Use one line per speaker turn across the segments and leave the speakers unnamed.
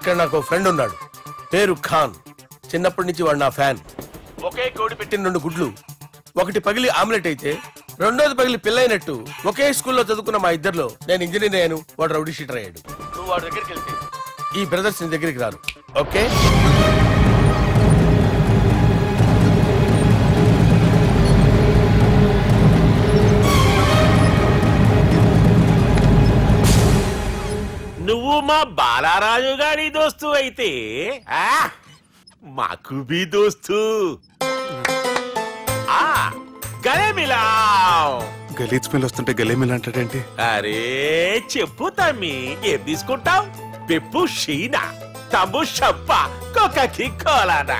ఇక్కడ నాకు ఫ్రెండ్ ఉన్నాడు, పేరు ఖాన్. చిన్నప్పటి నుంచి వాడు నా ఫ్యాన్. ఒకే కోడి పెట్టిన 2 గుడ్లు, ఒకటి పగిలి ఆమ్లెట్ అయితే రెండోది పగిలి పిల్లైనట్టు ఒకే స్కూల్లో చదువుకున్న మా ఇద్దరిలో నేను ఇంజనీర్ అయ్యాను, వాడు రౌడీ షీటర్ అయ్యాడు. నువ్వు వాడి దగ్గరికి వెళ్తే ఈ బ్రదర్స్ నీ దగ్గరికి రారు. ఓకే?
నువ్వు మా బాలారాజు గారి దోస్తు అయితే మాకు బి దోస్తు. గలే మిలావ్.
గలీజ్ స్మెల్ వస్తుంటే గలే మిలా అంటాడేంటి?
అరే చెప్పు తమ్మి, ఏం తీసుకుంటావు? పెప్పు షీనా, తమ్ము షప్ప, కొక్కకి కోలానా?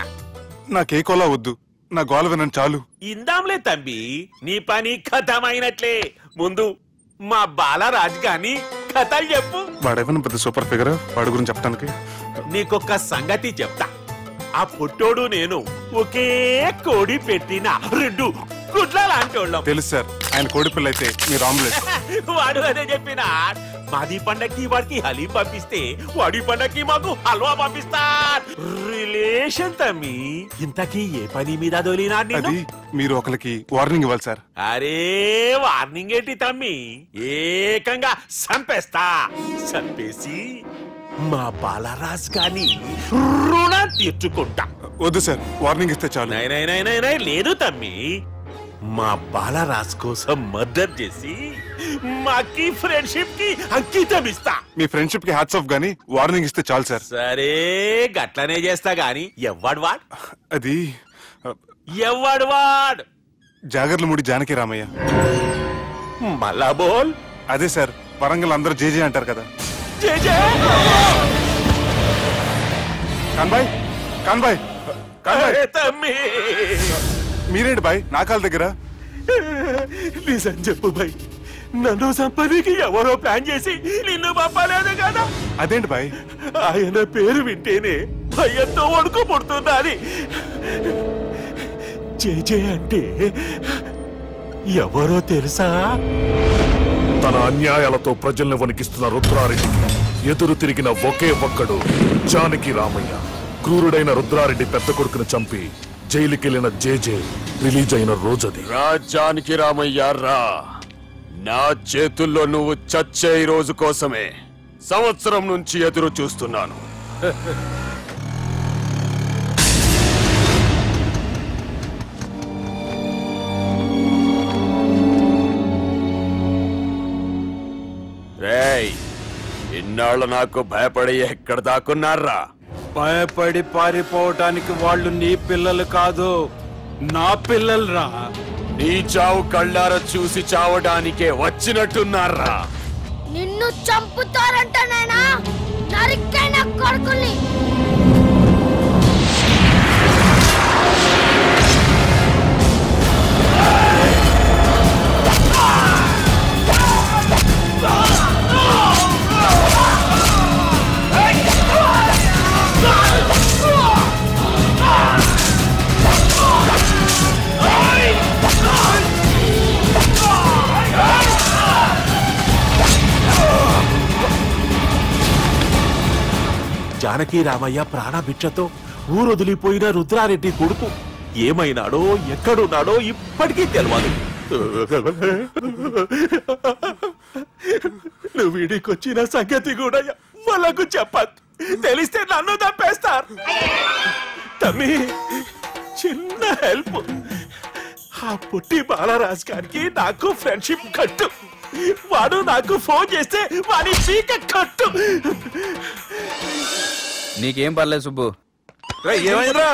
నాకే కోలా వద్దు, నా గోల వినండి చాలు.
ఇందాంలే తమ్మి, నీ పని ఖతమైనట్లే. ముందు మా బాలరాజు గాని కథలు చెప్పు.
వాడేమన్నా పెద్ద సూపర్ ఫిగర్, వాడి గురించి చెప్పడానికి.
నీకొక్క సంగతి చెప్తా. ఆ పుట్టోడు నేను ఒకే కోడి పెట్టిన 2 గుడ్ల లాంటి వాళ్ళం.
తెలుసు సార్, ఆయన కోడి పిల్ల అయితే మీరు ఆమ్లెట్.
వాడు అదే చెప్పిన. మాది పండక్కి వాడికి హలీం పంపిస్తే వాడి పండక్కి మాకు హల్వా పంపిస్తా. రిలేషన్ తమ్మి. ఇంతకీ ఏ పని మీద దొలినా?
అది మీరు ఒకరికి వార్నింగ్ ఇవ్వాలి సార్.
అరే వార్నింగ్ ఏంటి తమ్మి, ఏకంగా సంపేస్తా. సంపేసి మా బాలరాజ్ గాని రుణం తీర్చుకుంటా.
వద్దు సార్, వార్నింగ్ ఇస్తే చాలు.
లేదు తమ్మి, మా బాలరాజ్ కోసం మర్డర్ చేసి మాకి ఫ్రెండ్షిప్ కి అంకితం ఇస్తా.
మీ ఫ్రెండ్షిప్ కి హ్యాట్స్ ఆఫ్ గానీ వార్నింగ్ ఇస్తే చాలు సార్.
సరే గట్లనే చేస్తా గాని ఎవ్వడు వాడ్?
అది
ఎవ్వడు వాడ్?
జాగర్లమూడి జానకి రామయ్య.
మళ్ళా బోల్.
అదే సార్, వరంగల్ అందరూ జేజే అంటారు కదా. కాన్బాయ్, కాన్బాయ్, కాన్బాయ్.
తమ్మి
మీరేంటి బాయ్ నా కాళ్ళ దగ్గర?
నిజం చెప్పు బాయ్, నన్ను సంపదికి ఎవరో ప్లాన్ చేసి నిన్ను పంపలేదు కదా?
అదేంటి బాయ్?
ఆయన పేరు వింటేనే భయంతో వణుకు పుడుతున్నది. జేజే అంటే ఎవరో తెలుసా?
తన అన్యాయాలతో ప్రజల్ని వణికిస్తున్న రుద్రారెడ్డికి ఎదురు తిరిగిన ఒకే ఒక్కడు జానకి రామయ్య. క్రూరుడైన రుద్రారెడ్డి పెద్ద కొడుకును చంపి జైలుకెళ్లిన జేజే రిలీజ్ అయిన రోజది.
రా జానకి రామయ్య రా, నా చేతుల్లో నువ్వు చచ్చే రోజు కోసమే సంవత్సరం నుంచి ఎదురు చూస్తున్నాను. రేయ్, ఇన్నాళ్ళు నాకు భయపడి ఎక్కడ దాక్కున్నారా?
భయపడి పారిపోవటానికి వాళ్ళు నీ పిల్లలు కాదు, నా పిల్లలు రా.
నీ చావు కళ్ళారా చూసి చావడానికే వచ్చినట్టున్నారా?
నిన్ను చంపుతారంట నేనా? నరికైన కొడుకుల్ని.
జానకి రామయ్య ప్రాణభిక్షతో ఊరొదిలిపోయిన రుద్రారెడ్డి కొడుకు ఏమైనాడో ఎక్కడున్నాడో ఇప్పటికీ తెలియదు. నువ్వు వీడికొచ్చిన సంగతి కూడా వాళ్ళకు చెప్పద్దు, తెలిస్తే నన్ను తప్పేస్తారు. తమ్మి చిన్న హెల్ప్, ఆ పుట్టి బాలరాజ్ గారికి నాకు ఫ్రెండ్షిప్ కట్టు. వాడు నాకు ఫోన్ చేస్తే వాడి పీక కట్టు.
నీకేం పర్లేదు సుబ్బు.
ఏమైందిరా?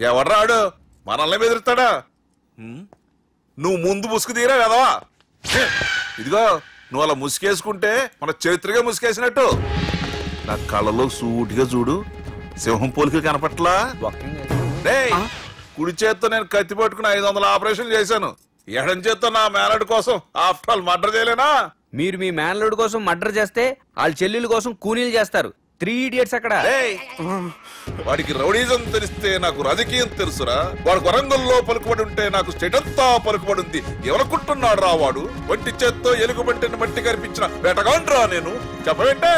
ఎవడ్రాడు మనల్ని బెదిరిస్తాడా? నువ్వు ముందు ముసుగు తీరా కదవా? ఇదిగో నువ్వు అలా ముసుకేసుకుంటే మన చరిత్రగా ముసుకేసినట్టు. నా కళ్ళలో సూటిగా చూడు, సింహం పోలికలు కనపట్లా? కుడి చేత్తో నేను కత్తి పట్టుకుని 500 ఆపరేషన్లు చేశాను. ఎడం చేత్తో నా మేనడు కోసం ఆఫ్టర్ ఆల్ మర్డర్ చేయలేనా?
మీరు మీ మేనల్లుడి కోసం మర్డర్ చేస్తే వాళ్ళ చెల్లెల కోసం కూనీలు చేస్తారు.
3 Idiots అక్కడ.
వాడికి రౌడీజం తెలిస్తే నాకు రాజకీయం తెలుసురా. వాడు వరంగల్లో పలుకుబడి ఉంటే నాకు స్టేట్ అంతా పలుకుబడి ఉంది. ఎవరనుకుంటున్నాడు రా వాడు? ఒంటి చేత్తో ఎలుగుబంటిని మట్టి కనిపించిన వేటగాండ్రా నేను. చెప్పవేంటే?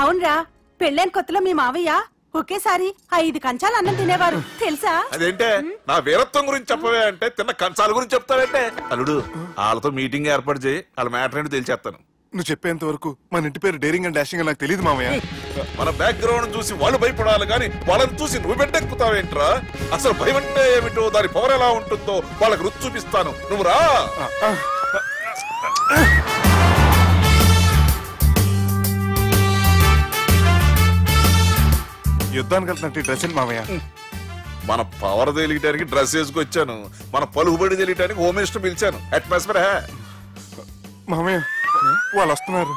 అవునరా, పెళ్ళైన కొత్తలో మీ మావయ్య ఒకేసారి 5 కంచాలు అన్నం తినేవారు తెలుసా?
అదేంటే నా వీరత్వం గురించి చెప్పవే అంటే తిన్న కంచాల గురించి చెప్తావేంటే? అల్లుడు, వాళ్ళతో మీటింగ్ ఏర్పాటు చేయి, వాళ్ళ మ్యాటర్ ఏంటో తెలిసేస్తాను.
నువ్వు చెప్పేంత వరకు మన ఇంటి పేరు డేరింగ్ అండ్ డాషింగ్ నాకు తెలియదు మామయ్య.
మన బ్యాక్గ్రౌండ్ చూసి వాళ్ళు భయపడాలి కానీ వాళ్ళని చూసి నువ్వు బిడ్డెక్కుతావేంట్రా? అసలు భయం అంటే ఏమిటో, దాని పవర్ ఎలా ఉంటుందో వాళ్ళకి రుచి చూపిస్తాను. నువ్వు రా.
యుద్ధానికి వెళ్తున్నట్టు డ్రెస్ ఏంటి మామయ్య?
మన పవర్ తెలియటానికి డ్రెస్ వేసుకొచ్చాను, మన పలుకుబడి తెలియటానికి హోమ్ మినిస్టర్ పిలిచాను. అట్మాస్ఫియర్
మామయ్య వాళ్ళు వస్తున్నారు.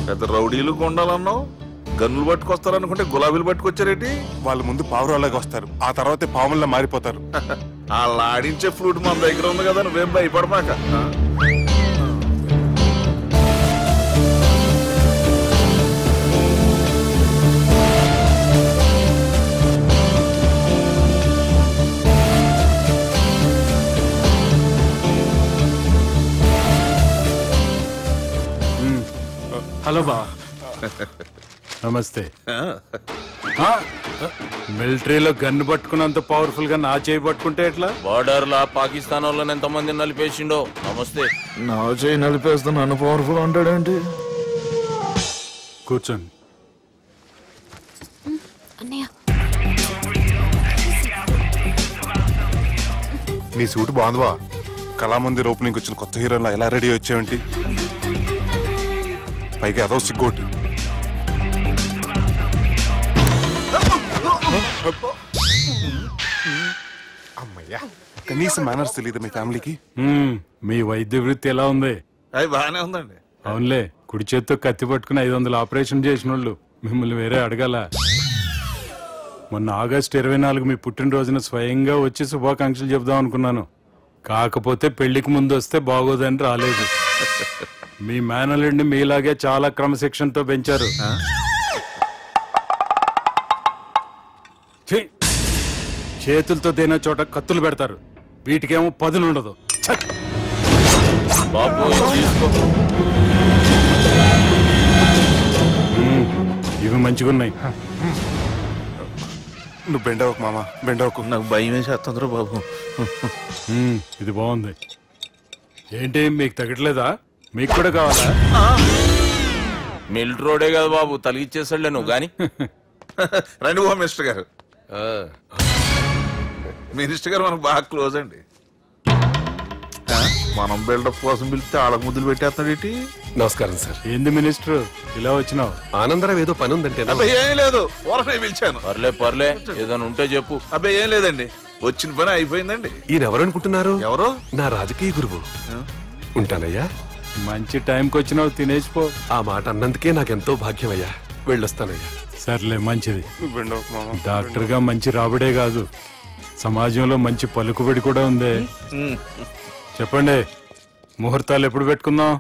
పెద్ద రౌడీలు కొండాలన్నావు, గన్నులు పట్టుకొస్తారనుకుంటే గులాబీలు పట్టుకొచ్చారేంటి?
వాళ్ళ ముందు పావురాలాగా వస్తారు, ఆ తర్వాత పాముల్లా మారిపోతారు.
వాళ్ళు ఆడించే ఫ్లూట్ మన దగ్గర ఉంది కదా, నువ్వేం భయపడమాక.
హలో బా, నమస్తే. మిలిటరీలో గన్ను పట్టుకున్నంత పవర్ఫుల్ గా నా చేయి పట్టుకుంటే ఎట్లా?
బార్డర్ లా పాకిస్తాన్ వాళ్ళని ఎంతమంది నలిపేసిండో. నమస్తే.
నా చేయి నలిపేస్తే నన్ను పవర్ఫుల్ అంటాడేంటి?
కూర్చోండి.
నీ సూట్ బాగుందివా. కళామందిర్ ఓపెనింగ్ వచ్చిన కొత్త హీరోలా ఎలా రెడీ వచ్చావేంటి? పైగా అదో సిగ్గోటి. అమ్మయ్యా, కనీసం మేనర్స్ తెలియదు మీ ఫ్యామిలీకి.
మీ వైద్య వృత్తి ఎలా ఉంది?
అది బాగానే ఉందండి.
అవునులే, కుడి చేత్తో కత్తి పట్టుకుని 500 ఆపరేషన్ చేసిన వాళ్ళు మిమ్మల్ని వేరే అడగాల. మొన్న ఆగస్టు 24 మీ పుట్టినరోజున స్వయంగా వచ్చి శుభాకాంక్షలు చెప్దాం అనుకున్నాను. కాకపోతే పెళ్లికి ముందు వస్తే బాగోదని రాలేదు. మీ మేనల్లుడిని మీలాగే చాలా క్రమశిక్షణతో పెంచారు. చేతులతో దేనా చోట కత్తులు పెడతారు, వీటికేమో పదులు ఉండదు. ఇవి మంచిగున్నాయి.
నువ్వు బెండవకు మామ, బెండవకు.
నాకు భయం వేసేస్తుందిరా బాబు.
ఇది బాగుంది. ఏంటి మీకు తగ్గట్లేదా? మీకు కూడా కావాలా?
మిలిటరోడే కదా బాబు, తలిగిచ్చేసాడులే నువ్వు గాని.
రండి హోమ్ మినిస్టర్ గారు. మినిస్టర్ గారు మనకు బాగా క్లోజ్ అండి. మనం బిల్డప్ కోసం పిలిస్తే ఆళ్ళ ముద్దులు పెట్టేస్తాడేంటి?
నమస్కారం సార్.
ఏంది మినిస్టర్ ఇలా వచ్చినావు?
ఆనందరావు ఏదో పని ఉందంటే.
అబ్బాయి ఏం లేదు, ఊరనే పిలిచాను.
పర్లే ఏదైనా ఉంటే చెప్పు.
అబ్బాయి ఏం లేదండి, వచ్చిన పని అయిపోయిందండి.
ఈయన ఎవరు అనుకుంటున్నారు?
ఎవరు?
నా రాజకీయ గురువు. ఉంటానయ్యా.
మంచి టైంకి వచ్చినావు, తినేసిపో.
ఆ మాట అన్నందుకే నాకెంతో భాగ్యమయ్యా. వెళ్ళొస్తానయ్యా.
సర్లే, మంచిది.
బెండవకు మామ.
డాక్టర్ గా మంచి రాబడే కాదు, సమాజంలో మంచి పలుకుబడి కూడా ఉంది. చెప్పండి, ముహూర్తాలు ఎప్పుడు పెట్టుకుందాం?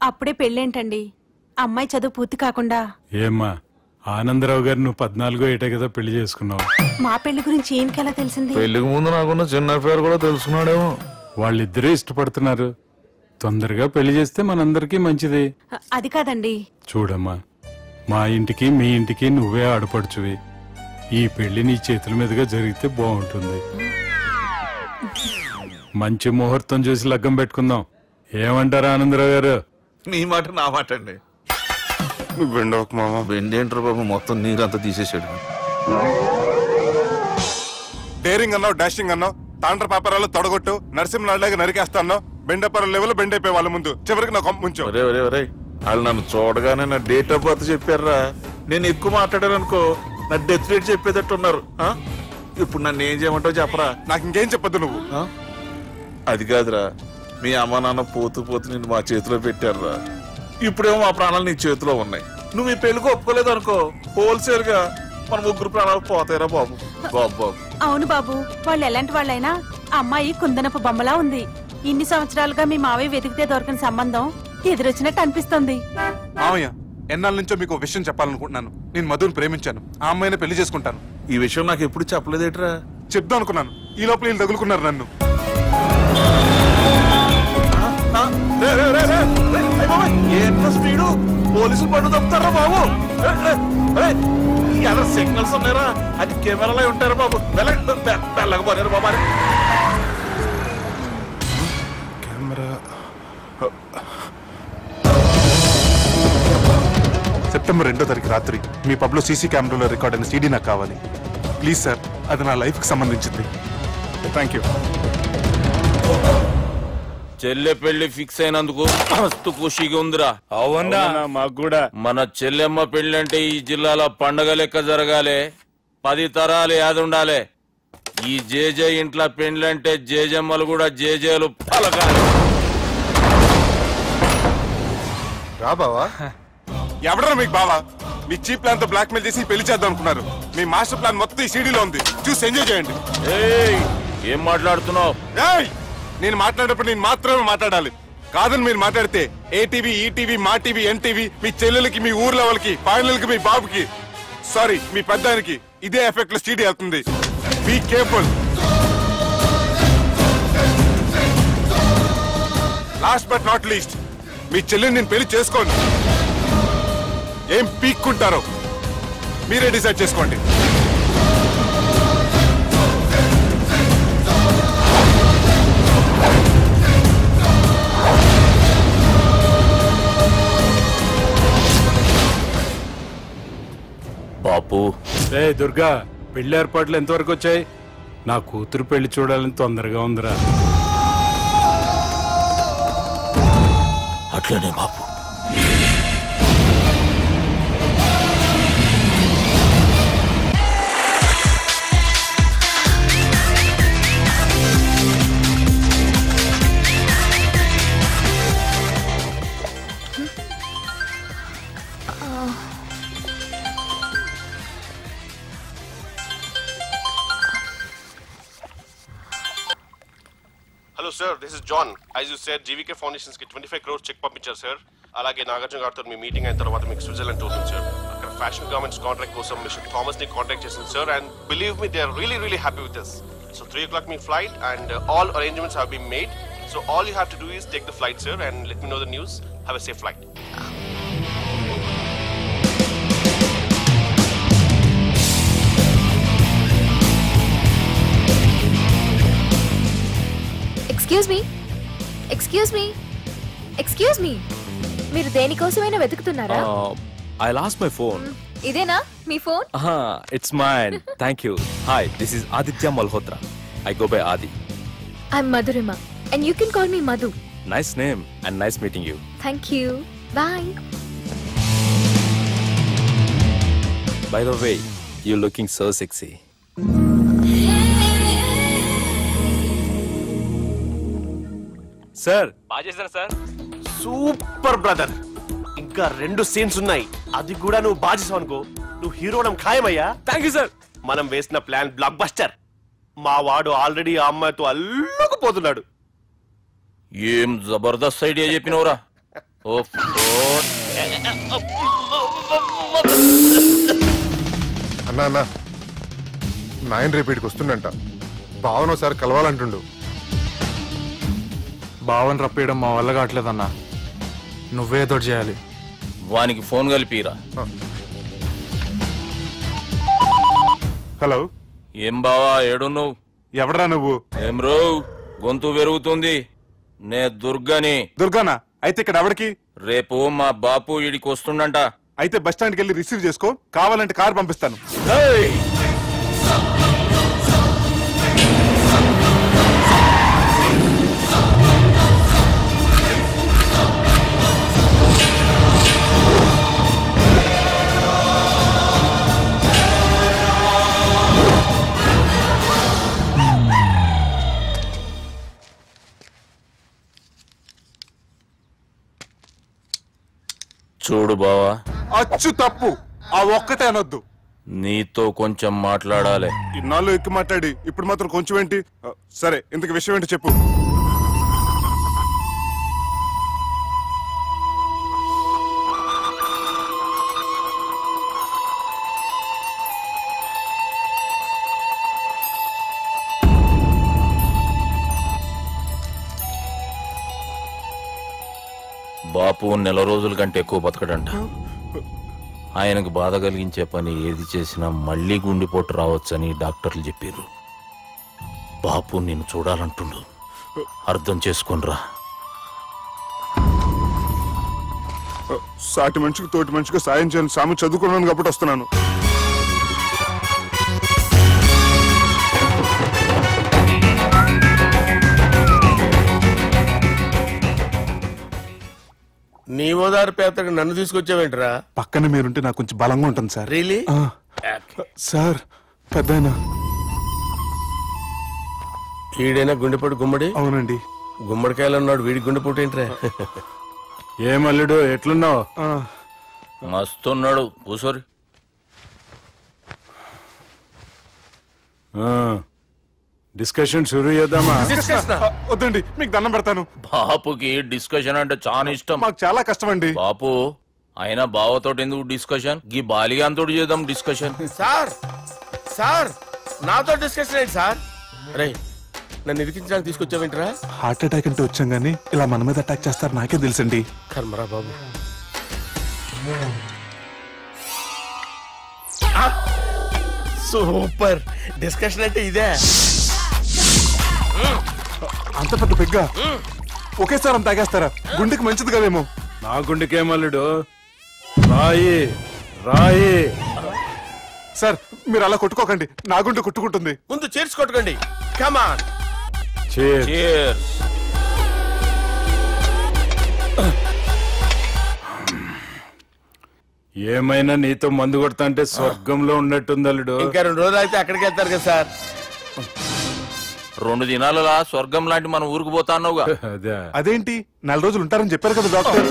అప్పుడే పెళ్ళేంటండి, అమ్మాయి చదువు పూర్తి కాకుండా.
ఏమ్మా, ఆనందరావు గారు నువ్వు 14 ఏటే కదా పెళ్లి చేసుకున్నావు.
మా పెళ్లి గురించి ఏంకెలా తెలిసింది?
పెళ్లికి ముందు నాకున్న చిన్న పేరు కూడా తెలుసుకున్నాడేమో.
వాళ్ళిద్దరే ఇష్టపడుతున్నారు. తొందరగా పెళ్లి చేస్తే మనందరికీ మంచిది.
అది కాదండి.
చూడమ్మా, మా ఇంటికి మీ ఇంటికి నువ్వే ఆడపడుచువి. ఈ పెళ్లి నీ చేతుల మీదుగా జరిగితే బాగుంటుంది. మంచి ముహూర్తం చూసి లగ్గం పెట్టుకుందాం. ఏమంటారు ఆనందరావు గారు?
నీ మాట నా మాట అండి.
నువ్వు బెండవకు మామ.
బెండేంటారు బాబు, మొత్తం నీరంతా తీసేసాడు.
డేరింగ్ అన్నావు, డాషింగ్ అన్నావు, తాండ్ర పాపరాలు తొడగొట్టు, నరసింహలాగా నరికేస్తా అన్నావు. బెండపర లెవెల్ బెండ్ అయిపోయి వాళ్ళ ముందు చివరికి నా కొంప ముంచావు.
వాళ్ళు నన్ను చూడగానే నా డేట్ ఆఫ్ బర్త్ చెప్పారా? నేను ఎక్కువ మాట్లాడాను అనుకో, నా డెత్ రేట్ చెప్పేటట్టు ఉన్నారు. ఇప్పుడు నన్ను ఏం చేయమంటావు చెప్పరా?
నాకు ఇంకేం చెప్పద్దు నువ్వు.
అది కాదురా, మీ అమ్మ నాన్న పోతూ పోతూ నిన్ను మా చేతిలో పెట్టారురా. ఇప్పుడేమో మా ప్రాణాలు నీ చేతిలో ఉన్నాయి. నువ్వు ఈ పెళ్లికి ఒప్పుకోలేదు అనుకో, హోల్సేల్ గా మన 3 ప్రాణాలు పోతాయిరా బాబు. బాబు
అవును బాబు, వాళ్ళు ఎలాంటి వాళ్ళైనా అమ్మాయి కుందనపు బొమ్మలా ఉంది. ఇన్ని సంవత్సరాలుగా మీ మావయ్య వెతికితే దొరకని సంబంధం ఎదురొచ్చినట్టు అనిపిస్తుంది.
మావయ్య, ఎన్నాళ్ళ నుంచో మీకు విషయం చెప్పాలనుకుంటున్నాను. నేను మధుని ప్రేమించాను. ఆ అమ్మాయిని పెళ్లి చేసుకుంటాను.
ఈ విషయం నాకు ఎప్పుడు చెప్పలేదేట్రా?
చెప్దాం అనుకున్నాను. ఈ లోపల వీళ్ళు తగులుకున్నారు నన్ను.
ఏంట్రా స్పీడు? పోలీసులు పన్ను తప్పుతారా బాబు? ఎలా సిగ్నల్స్ ఉన్నారా? అది కెమెరాలో ఉంటారా బాబు? వెళ్ళకపోయారు బాబా.
కెమెరా సెప్టెంబర్ 2వ తారీఖు రాత్రి మీ పబ్లో సీసీ కెమెరాలో రికార్డ్ అయిన సీడీ నాకు కావాలి ప్లీజ్ సార్. అది నా లైఫ్ కి సంబంధించింది. Thank you.
చెల్లె పెళ్లి ఫిక్స్ అయినందుకు మస్తు ఖుషిగా ఉందిరా.
అవునా? మాకు కూడా.
మన చెల్లెమ్మ పెళ్లి అంటే ఈ జిల్లాలో పండగ లెక్క జరగాలి. 10 తరాలు యాద ఉండాలి. ఈ జేజే ఇంట్లో పెండ్లంటే జేజమ్మలు కూడా జేజేలు పలకాలి.
రా బావా. ఎవడరా మీకు బావా? మీ చీప్ ప్లాన్ తో బ్లాక్ మెయిల్ చేసి పెళ్లి చేద్దాం అనుకున్నారు. మీ మాస్టర్ ప్లాన్ మొత్తం ఈ సీడీలో ఉంది. చూసి ఎంజాయ్ చేయండి.
ఏం మాట్లాడుతున్నావు?
నేను మాట్లాడేటప్పుడు నేను మాత్రమే మాట్లాడాలి. కాదని మీరు మాట్లాడితే ఏటీవీ, ఈటీవీ, మా టీవీ, ఎన్టీవీ మీ చెల్లెలకి, మీ ఊర్ల వాళ్ళకి, ఫైనల్ కి మీ బాబుకి, సారీ మీ పెద్దానికి ఇదే ఎఫెక్ట్ లో సీడీ వెళ్తుంది. Be careful. Last but not least, మీ చెల్లెని నేను పెళ్లి చేసుకోను. ఏం పీక్కుంటారో మీరే డిసైడ్ చేసుకోండి.
బాపు.
రే దుర్గా, పెళ్లి ఏర్పాట్లు ఎంతవరకు వచ్చాయి? నా కూతురు పెళ్లి చూడాలని తొందరగా ఉందిరా.
అట్లనే బాపు.
Hello sir, this is John. As you said, GVK Foundations ki 25 crores check పంపించారు సార్. అలాగే నాగార్జున గారితో మీ మీటింగ్ అయిన తర్వాత మీకు స్విట్జర్లాండ్ టూర్ ఉంది సార్. అక్కడ ఫ్యాషన్ గార్మెంట్స్ కాంట్రాక్ట్ కోసం మిస్టర్ థామస్ ని కాంటాక్ట్ చేసింది sir. And believe me, they are really happy with this. So 3 o'clock మీ flight and all arrangements have been made. So all you have to do is take the flight sir and let me know the news. Have a safe flight.
Excuse me మీరు దేనికోసమైనా వెతుకుతున్నారా?
I lost my phone.
ఇదేనా మీ phone?
It's mine. Thank you. Hi, this is Aditya Malhotra. I go by Adi.
I'm Madhurima and you can call me Madhu.
Nice name and nice meeting you.
Thank you. Bye.
By the way, you're looking so sexy. Sir, బాజేసారా sir?
Super brother. ఇంకా 2 scenes ఉన్నాయి. అది కూడా నువ్వు బాజేసావు అనుకో, నువ్వు హీరోడం ఖాయమయ్యా.
Thank you sir.
మనం వేసిన ప్లాన్ బ్లాక్ బస్టర్. మా వాడు ఆల్రెడీ ఆ అమ్మాయితో అల్లుకుపోతున్నాడు.
ఏం జబర్దస్త్ ఐడియా చెప్పినవురా.
అన్నా నాయన రేపటికి వస్తుండంట. భావన ఒకసారి కలవాలంటుండు.
భావన రప్పేయడం మా వల్ల కావట్లేదన్నా. నువ్వే తోడు చేయాలి.
వానికి ఫోన్ కలిపిరా.
హలో.
ఏం బావా, ఏడున్నావు?
ఎవడరా నువ్వు?
ఏం రో గొంతు పెరుగుతుంది. నే దుర్గాని.
దుర్గానా? అయితే ఇక్కడ ఎవడికి?
రేపు మా బాపు ఈడికి వస్తుండంట.
అయితే బస్ స్టాండ్కి వెళ్ళి రిసీవ్ చేసుకో. కావాలంటే కారు పంపిస్తాను.
చూడు బావా,
అచ్చు తప్పు. ఆ ఒక్కటే అనొద్దు.
నీతో కొంచెం మాట్లాడాలి.
ఇన్నాళ్ళు ఎక్కి మాట్లాడి ఇప్పుడు మాత్రం కొంచెం ఏంటి? సరే, ఇంతకు విషయం ఏంటి చెప్పు.
బాపు నెల రోజుల కంటే ఎక్కువ బతకడంట. ఆయనకు బాధ కలిగించే పని ఏది చేసినా మళ్ళీ గుండెపోటు రావచ్చని డాక్టర్లు చెప్పారు. బాపు నిన్ను చూడాలంటుండు, అర్థం చేసుకోనరా.
సాటి మనిషికి తోటి మనిషికి సాయం చేయని సామి చదువుకున్నాను కాబట్టి వస్తున్నాను.
నీ ఓదారు పేదకు నన్ను తీసుకొచ్చావేంట్రా?
పక్కన మీరుంటే నాకు కొంచెం బలంగా ఉంటుంది సార్.
రియలీ?
సార్ పెద్దయినా
ఈడైనా గుండెపోటు గుమ్మడి?
అవునండి.
గుమ్మడికాయలు అన్నాడు, వీడి గుండెపోటు ఏంట్రా?
ఏమల్లుడు ఎట్లున్నావు?
మస్తున్నాడు. కూసోరి.
డిస్కషన్ షురూ చేద్దామా?
వద్దండి, మీకు దండం పెడతాను.
బాపుకి డిస్కషన్ అంటే చాలా ఇష్టం.
మాకు చాలా కష్టం అండి.
బాపు అయినా బావతోటి ఎందుకు డిస్కషన్? గీ బాలిగాంతోటి చేద్దాం డిస్కషన్.
సార్ సార్ నాతో డిస్కషన్ ఏంటి సార్? రే నన్ను ఇరికించడానికి తీసుకొచ్చావేంట్రా?
హార్ట్ అటాక్ అంటే వచ్చాం గానీ ఇలా మన మీద అటాక్ చేస్తారు నాకే తెలుసండి.
కర్మరా బాబు. సూపర్ డిస్కషన్ అంటే ఇదే.
అంత పెద్ద పెగ్గా ఒకేసారి అంత తాగేస్తారా? గుండెకి మంచిది కదేమో.
నా గుండెకేమల్లుడు, రాయి రాయి.
సార్ మీరు అలా కొట్టుకోకండి, నా గుండె కొట్టుకుంటుంది.
ముందు చేర్చి కొట్టుకోండి. కమాన్.
ఏమైనా నీతో మందు కొడతా అంటే స్వర్గంలో ఉన్నట్టుంది అల్లుడు.
ఇంకా 2 రోజులు అయితే అక్కడికి వెళ్తారు కదా సార్.
2 దినాలలా స్వర్గం లాంటి మన ఊరికి పోతా అన్నావుగా.
అదేంటి 4 రోజులు ఉంటారని చెప్పారు కదా డాక్టర్.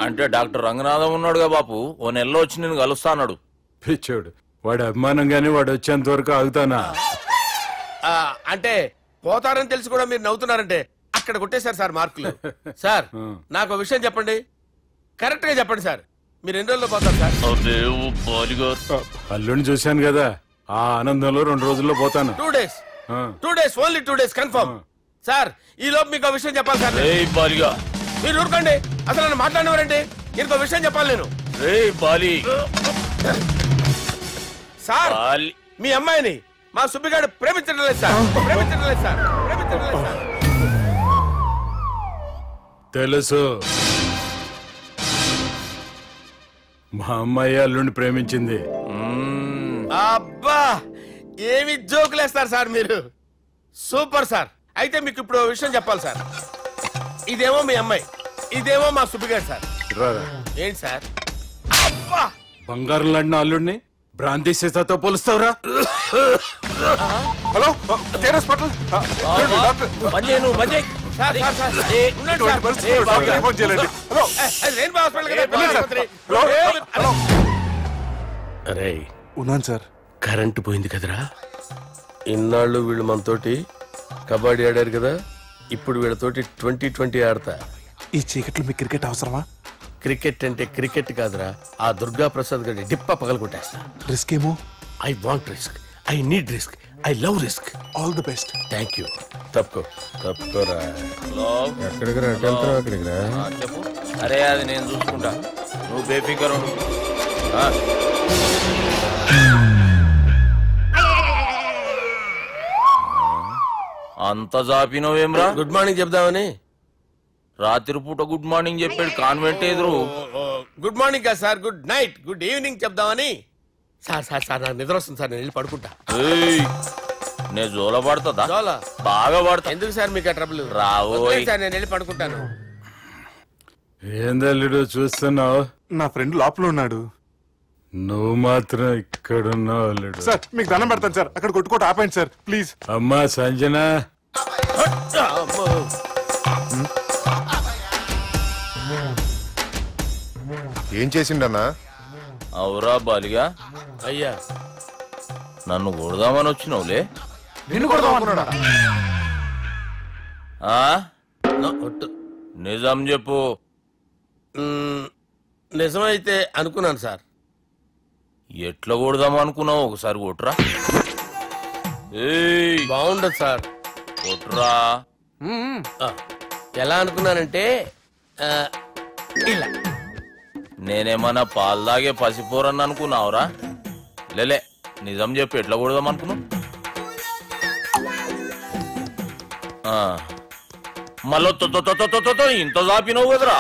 అంటే డాక్టర్ రంగనాథం ఉన్నాడుగా బాపు, ఓ నెలలో వచ్చి నేను కలుస్తా అన్నాడు.
పిచ్చోడు, వాడు అభిమానం గాని వాడు వచ్చేంత వరకు ఆగుతానా?
అంటే పోతారని తెలిసి కూడా మీరు నవ్వుతున్నారంటే అక్కడ కొట్టేశారు సార్ మార్కులు. సార్ నాకు ఒక విషయం చెప్పండి, కరెక్ట్ గా చెప్పండి సార్. మీరు ఎన్ని రోజుల్లో పోతారు సార్?
అల్లుడిని చూశాను కదా, ఆ ఆనందంలో 2 రోజుల్లో పోతాను.
2 days. 2 days, only 2 days confirm. Sir ఈ లోపు మీకు విషయం చెప్పాలి సార్. మీరు ఊరుకోండి, అసలు నన్ను మాట్లాడినవారండి. ఇంకో విషయం చెప్పాలి నేను. సార్ మీ అమ్మాయిని మా సుబ్బిగాడు ప్రేమించడం లేదు సార్. ప్రేమించడం లేదు సార్. ప్రేమించడం లేదు సార్.
తెలుసు, మా అమ్మాయి అల్లుడిని ప్రేమించింది.
అబ్బా ఏమి జోకులేస్తారు సార్ మీరు. Super sir. అయితే మీకు ఇప్పుడు విషయం చెప్పాలి సార్. ఇదేమో మీ అమ్మాయి, ఇదేమో మా సుబ్బిగాడు సార్. ఏంటి సార్? అబ్బా
బంగారం లాంటి అల్లుడిని భ్రాంతి సీతతో పోలుస్తావురా?
Hello hospital.
అరే
ఉన్నాను సార్.
కరెంటు పోయింది కదరా. ఇన్నాళ్ళు వీళ్ళు మనతోటి కబడ్డీ ఆడారు కదా, ఇప్పుడు వీళ్ళతోటి 2020 ఆడతా.
ఈ చీకట్లో మీకు క్రికెట్ అవసరమా?
క్రికెట్ అంటే క్రికెట్ కాదురా, ఆ దుర్గా ప్రసాద్ గారి డిప్ప పగలు కొట్టేస్తా.
రిస్క్ ఏమో.
I want risk, I need risk, I love risk.
All the best.
Thank you. తప్పుకోరా. ఎక్కడికి రా? అక్కడికి రా.
చెప్పు. అరే అది నేను చూసుకుంటా, నువ్వు బేఫికర్ ఉండు. అంత జాపినవేమ్రా?
గుడ్ మార్నింగ్ చెప్దామని.
రాత్రి పూట గుడ్ మార్నింగ్ చెప్పాడు కాన్వెంట్ ఎదురు.
గుడ్ మార్నింగ్ కాదు sir, good night, good evening చెప్దామని. సార్ సార్ సార్ నాకు నిద్ర వస్తుంది సార్, నేను వెళ్ళి పడుకుంటా.
నేను జోల పడుతుందా?
జోల
బాగా పడతా.
ఎందుకు సార్ మీకు ఆ ట్రబుల్?
రావు
సార్, నేను వెళ్ళి పడుకుంటాను.
ఏందల్లుడు చూస్తున్నావు?
నా ఫ్రెండ్ లోపల ఉన్నాడు.
నువ్వు మాత్రం ఇక్కడున్నావు అల్లుడు.
సార్ మీకు దండం పెడతాను సార్, అక్కడ కొట్టుకోట ఆపండి సార్ ప్లీజ్.
అమ్మా సంజన,
ఏం చేసిండన్నా?
అవురా బాలిగా.
అయ్యా
నన్ను కొడదామని వచ్చినావులే.
నిన్ను కొడదామనుకున్నాడా?
నిజం చెప్పు.
నిజమైతే అనుకున్నాను సార్.
ఎట్లా కొడదాం అనుకున్నావు? ఒకసారి కొట్రా.
బాగుండదు సార్.
కొట్రా.
ఎలా అనుకున్నానంటే ఇలా
నేనేమన్నా పాలు తాగే పసిపోరని అనుకున్నావురా? లేలే, నిజం చెప్పి ఎట్లా కొడదాం అనుకున్నావు? మళ్ళీ ఇంత చాపినవు కదరా?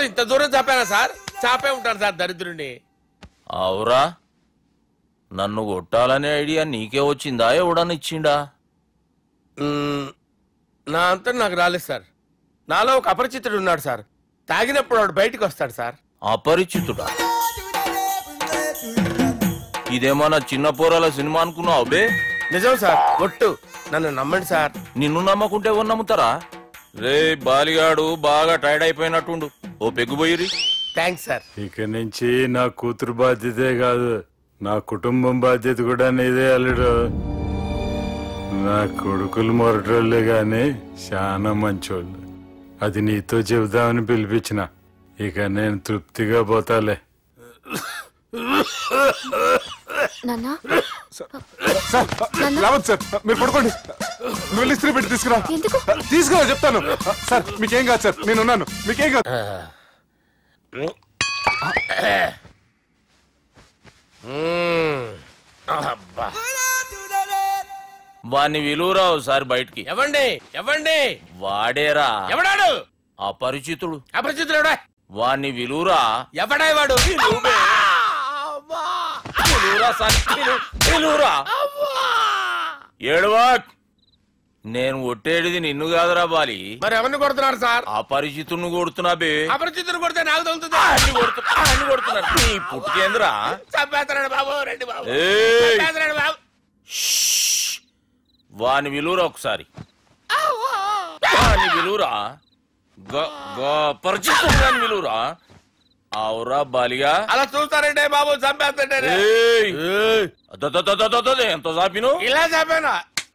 ఇంత దూరం చాపానా సార్? చాపే ఉంటాను సార్ దరిద్రుడిని.
అవురా, నన్ను కొట్టాలనే ఐడియా నీకే వచ్చిందా? ఎవడన్నా ఇచ్చిండా?
నా అంతా నాకు రాలేదు సార్. నాలో ఒక అపరిచితుడు ఉన్నాడు సార్. తాగినప్పుడు వాడు బయటికి వస్తాడు సార్.
అపరిచితుడా? ఇదేమన్నా చిన్న పోరాల సినిమా అనుకున్నావు బే?
నిజం సార్, ఒట్టు, నన్ను నమ్మండి సార్.
నిన్ను నమ్మకుంటే ఎవరు నమ్ముతారా? రే బాలిగాడు బాగా టైర్డ్ అయిపోయినట్టుండు, ఓ పెగ్గుపోయిరి.
Thanks sir.
ఇక నుంచి నా కూతురు బాధ్యతే కాదు, నా కుటుంబం బాధ్యత కూడా నీదే అల్లుడు. నా కొడుకులు మొరటోళ్ళే గాని చాలా మంచోళ్ళు. అది నీతో చెబుదామని పిలిపించిన. ఇక నేను తృప్తిగా పోతాలే.
సార్ మీరు పడుకోండి. నువ్వు ఇస్త్రీ పెట్టి తీసుకురా. తీసుకురా చెప్తాను. సార్ మీకేం కాదు సార్, నేను ఉన్నాను. మీకేం కాదు.
వాణ్ణి విలువరావు సార్ బయటికి.
ఎవండి ఎవండి?
వాడేరా.
ఎవడాడు?
అపరిచితుడు.
అపరిచితుడు
వాణ్ణి విలువరా.
ఎవడా వాడు?
ఏడవా, నేను ఒట్టేడిది నిన్ను కాదురా బాలి.
మరి ఎవరిని కొడుతున్నారు సార్?
అపరిచితుడిని కొడుతున్నా బే.
అపరిచితుడు కొడితే నాకు తగులుతుంది.
అన్ని కొడుతున్నారు. నీ పుట్టుకేంద్రా?
చంపేస్తున్నాడు బాబు, రండి బాబు. బాబు
వాని విలువరా ఒకసారి. వాని విలువరా. పరిచితుడు విలువరా. అవురా బాలిగా.
అలా చూస్తారంటే బాబు, చంపేస్తాడే.
ఎంత చాపిను?
ఇలా చాపానా?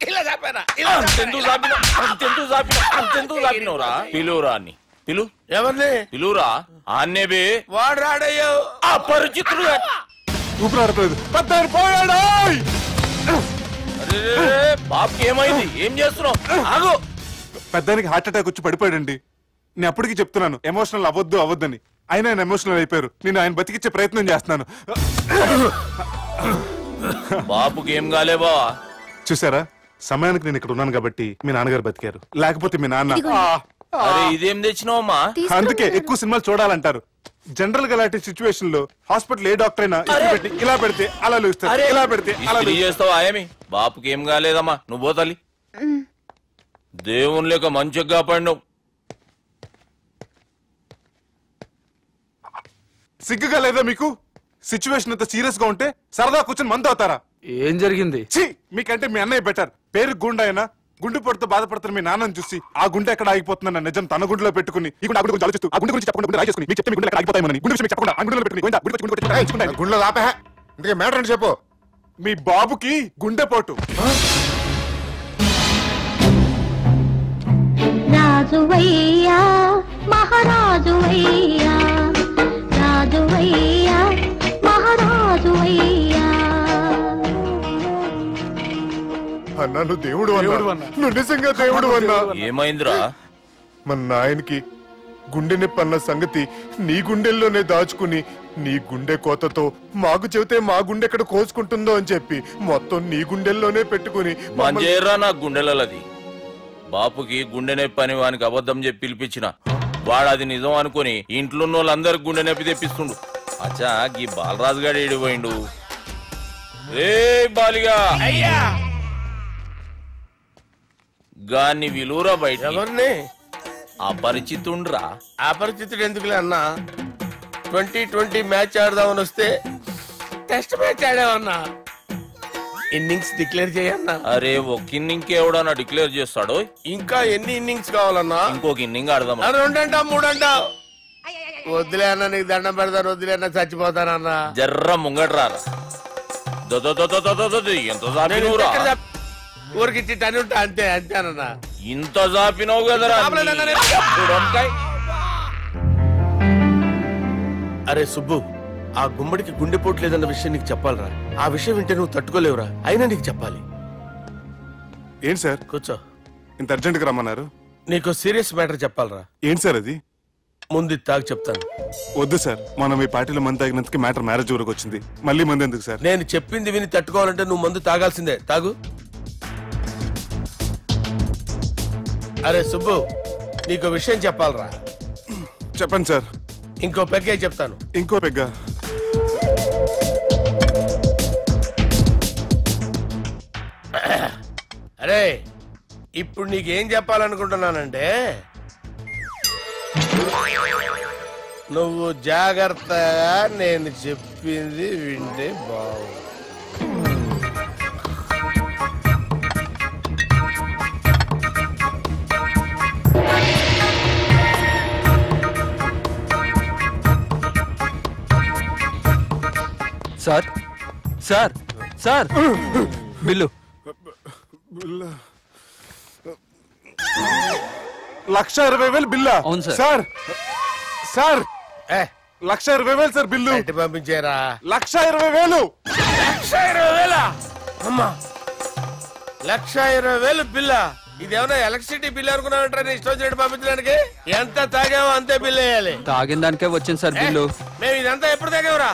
ఇలా చాపానా?
అంతెందుకు చాపిన? అంతెందుకు చాపిన? అంతెందుకు చాపినవురా? పిలువురా అని. పిలు.
ఎవరిని?
పిలువురా. ఆన్నే బే.
వాడు రాడయ్యో.
అపరిచితుడు.
ఊపిరాడట్లేదు. పెద్ద పోయాడు.
బాబుకి ఏమైంది? ఏం చేస్తున్నావు? ఆగు.
పెద్దానికి హార్ట్ అటాక్ వచ్చి పడిపోయాడండి. నేను అప్పటికి చెప్తున్నాను ఎమోషనల్ అవ్వద్దని. ఆయన ఎమోషనల్ అయిపోయారు. నేను ఆయన బతికిచ్చే ప్రయత్నం చేస్తున్నాను.
బాబుకి ఏం కాలే బావా?
చూసారా, సమయానికి నేను ఇక్కడ ఉన్నాను కాబట్టి మీ నాన్నగారు బతికారు. లేకపోతే మీ నాన్న.
అరే ఇదేం తెచ్చినావమ్మా?
అందుకే ఎక్కువ సినిమాలు చూడాలంటారు. జనరల్ గా అలాంటి సిచ్యువేషన్ లో హాస్పిటల్ ఏ డాక్టర్ అయినా ఇలా పెడితే అలా లూస్తారు, ఇలా పెడితే అలా
చేస్తావా? ఏమి బాపుకి ఏం కాలేదమ్మా, నువ్వు పోతల్లి. దేవుని లేక మంచిగా కాపాడినావు.
సిగ్గుగా లేదా మీకు? సిచ్యువేషన్ అంత సీరియస్ గా ఉంటే సరదా కూర్చొని మందు అవుతారా?
ఏం జరిగింది?
మీకంటే మీ అన్నయ్య బెటర్. పేరు గుండె అయినా గుండె పొడితో బాధపడుతున్న మీ నాన్నని చూసి ఆ గుండె ఎక్కడ ఆగిపోతుందన్న నిజం తన గుండెలో పెట్టుకుని ఈ గుండె గురించి ఆలోచిస్తూ ఆ గుండె గురించి చెప్పకుండా రాయి చేసుకుని మీకు చెప్తే మీ గుండె ఎక్కడ ఆగిపోతాయని గుండె విషయం చెప్పకుండా ఆ గుండెలో పెట్టుకుని
గుండెలో ఆపే ఇందుకే మ్యాటర్ అని చెప్పు.
మీ బాబుకి గుండెపోటు.
రాజువయ్యా మహారాజువయ్యా, రాజువయ్యా మహారాజువయ్యా.
అన్నా నువ్వు దేవుడు అన్నా, నువ్వు నిజంగా దేవుడు అన్నా.
ఏమైందిరా?
మన నాయనకి గుండె నొప్పి అన్న సంగతి నీ గుండెల్లోనే దాచుకుని నీ గుండె కోతతో మాకు చెబితే మా గుండె ఎక్కడ కోసుకుంటుందో అని చెప్పి మొత్తం నీ గుండెల్లోనే పెట్టుకుని
మంజేరా నా గుండెలది. బాపుకి గుండె నొప్పి అని వానికి అబద్ధం చెప్పి పిలిపించిన వాడు అది నిజం అనుకుని ఇంట్లో వాళ్ళందరికి గుండె నొప్పి తెప్పిస్తుండు. అచ్చా గీ బాలరాజు గారు ఏడిపోయిండు. రే బాలిగా
అయ్యా,
గాన్ని విలువరా బయట.
ఎవరిని?
అపరిచితుండ్రా.
అపరిచితుడు ఎందుకులే అన్నా, 2020 మ్యాచ్ ఆడదామని వస్తే టెస్ట్ మ్యాచ్ ఆడామన్నా. ఇన్నింగ్స్ డిక్లేర్ చేయన్నా.
అరే ఒక ఇన్నింగ్ ఎవడన్నా డిక్లేర్ చేస్తాడు?
ఇంకా ఎన్ని ఇన్నింగ్స్ కావాలన్నా?
ఇంకొక ఇన్నింగ్ ఆడదాం.
2 అంటావు 3 అంటావు. వద్దులే అన్న, నీకు దండం పెడతాను. వద్దులే అన్న, చచ్చిపోతానన్నా.
జర్ర ముంగట్రా. ఎంత జాపినవురా?
ఊరికి టని ఉంటా అంతే అంతేనన్నా.
ఇంత జాపినవు కదరా.
అరే సుబ్బు, ఆ గుమ్మడికి గుండెపోటు లేదన్న విషయం నీకు చెప్పాలరా. ఆ విషయం వింటే నువ్వు తట్టుకోలేవురా. అయినా నీకు చెప్పాలి.
ఏంటి సార్?
కూర్చో.
ఇంత అర్జెంట్ గా రమ్మన్నారు?
నీకు సీరియస్ మ్యాటర్ చెప్పాలరా.
ఏంటి సార్ అది?
ముందు తాగు చెప్తాను.
వద్దు సార్, మనం ఈ పార్టీలో మంది తాగినందుకు మ్యాటర్ మ్యారేజ్ వరకు వచ్చింది. మళ్ళీ మంది ఎందుకు సార్?
నేను చెప్పింది విని తట్టుకోవాలంటే నువ్వు మందు తాగాల్సిందే. తాగు. అరే సుబ్బు, నీకు విషయం చెప్పాలరా.
చెప్పండి సార్.
ఇంకో పెగ్గే చెప్తాను.
ఇంకో పెగ్గా?
అరే ఇప్పుడు నీకేం చెప్పాలనుకుంటున్నానంటే, నువ్వు జాగ్రత్తగా నేను చెప్పింది వింటే బాగుంది.
Sir sir sir bill.
1,20,000 బిల్లా?
అవును sir.
Sir sir 1,20,000 sir bill.
పంపించారా?
1,20,000.
1,20,000? అమ్మా, 1,20,000 బిల్లా? ఇదేమన్నా ఎలక్ట్రిసిటీ బిల్ అనుకున్నామంటారా? నీ ఇష్టం వచ్చినట్టు పంపించడానికి. ఎంత తాగామో అంతే బిల్ వేయాలి.
తాగిన దానికే వచ్చింది సార్ బిల్లు.
మేము ఇదంతా ఎప్పుడు తాగామరా?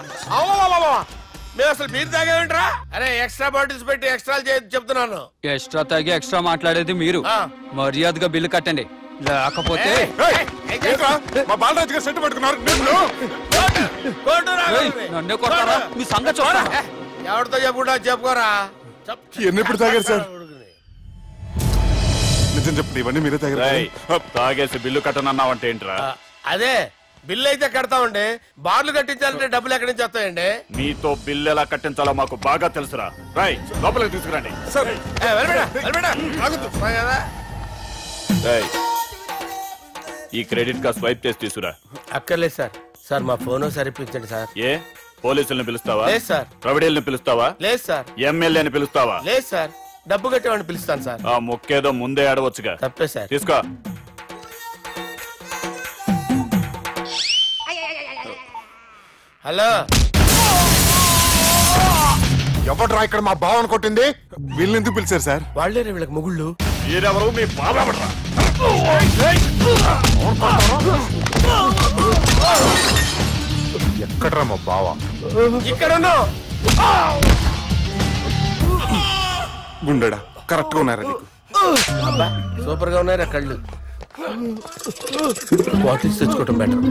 మేము అసలు మీరు తాగామంటరా? అరే ఎక్స్ట్రా బాటిల్స్ పెట్టి ఎక్స్ట్రా చెప్తున్నాను.
ఎక్స్ట్రా తాగి ఎక్స్ట్రా మాట్లాడేది మీరు. మర్యాదగా బిల్లు కట్టండి, లేకపోతే
మా బాలరాజు గారు సెట్ పట్టుకున్నారు.
నన్నే కొడతారా? మీ సంగతి చూడరా?
ఎవరితో చెప్పుకుంటా చెప్పుకోరా.
ఎన్నెప్పుడు తాగారు సార్? నిజం చెప్పండి, ఇవన్నీ మీరే తాగారు?
తాగేసి బిల్లు కట్టనన్నావంటే ఏంట్రా?
అదే బిల్లు అయితే కడతామండి. బార్లు కట్టించాలంటే డబ్బులు ఎక్కడి నుంచి వస్తాయండి?
మీతో బిల్లు ఎలా కట్టించాలో మాకు బాగా తెలుసురా. రై లోపలికి తీసుకురండి. ఈ క్రెడిట్ కార్డ్ స్వైప్ చేసి తీసుకురా.
అక్కర్లేదు సార్. సార్ మా ఫోన్ సరిపించండి సార్.
ఏ పోలీసుల్ని పిలుస్తావా?
లేదు సార్.
ప్రొవిడీల్ని పిలుస్తావా?
లేదు సార్.
ఎమ్మెల్యేని పిలుస్తావా?
లేదు సార్. డబ్బు కట్టేవాడిని పిలుస్తాను సార్.
ఆ మొక్కేదో ముందే ఆడవచ్చుగా.
తప్పే సార్.
తీసుకో.
హలో,
ఎవడ్రా ఇక్కడ మా బావని కొట్టింది? వీళ్ళని ఎందుకు పిలిచారు సార్?
వాళ్ళేరే వీళ్ళకి మొగుళ్ళు.
మీరెవరు? మీ బాబా.
ఎక్కడ్రా మా బావ?
ఇక్కడ
గుండెడా కరెక్ట్ గా ఉన్నారా నీకు?
సూపర్ గా ఉన్నారా కళ్ళు? బాటిల్స్ తెచ్చుకోవటం బెటర్.